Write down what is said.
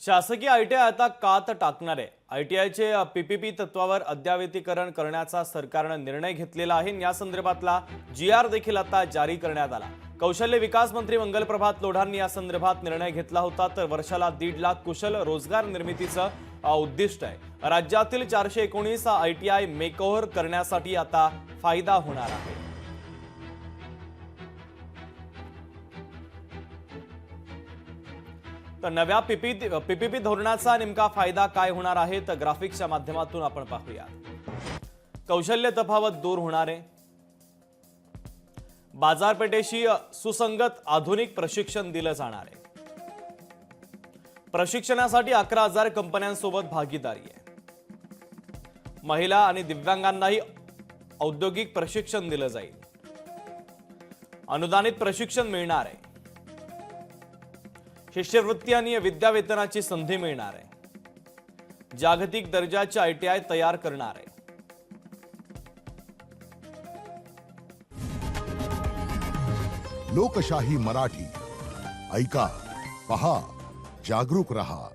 शासकीय आयटीआय आता कात टाकणार आहे। आयटीआयचे पीपीपी तत्वावर अद्ययावतीकरण करण्याचा सरकारने निर्णय घेतलेला आहे। या संदर्भातला जीआर देखील आता जारी करण्यात आला। कौशल्य विकास मंत्री मंगलप्रभात लोढांनी या संदर्भात निर्णय घेतला होता। तर वर्षाला 1.5 लाख कुशल रोजगार निर्मितीचं उद्दिष्ट आहे। राज्यातील 419 आयटीआय मेकओव्हर करण्यासाठी आता फायदा होणार आहे। तर नव्या पीपीपी धोरणाचा नेमका फायदा काय होणार आहे, तर ग्राफिक्सच्या माध्यमातून आपण पाहूया। कौशल्य तफावत दूर होणार आहे। बाजारपेठेशी सुसंगत आधुनिक प्रशिक्षण दिलं जाणार आहे। प्रशिक्षणासाठी 11,000 कंपन्यांसोबत भागीदारी आहे। महिला आणि दिव्यांगांनाही औद्योगिक प्रशिक्षण दिलं जाईल। अनुदानित प्रशिक्षण मिळणार आहे। शिष्यवृत्ती आणि विद्यावेतनाची संधी मिळणार आहे। जागतिक दर्जाचे आयटीआय तयार करणार आहे। लोकशाही मराठी ऐका, पहा, जागरूक रहा।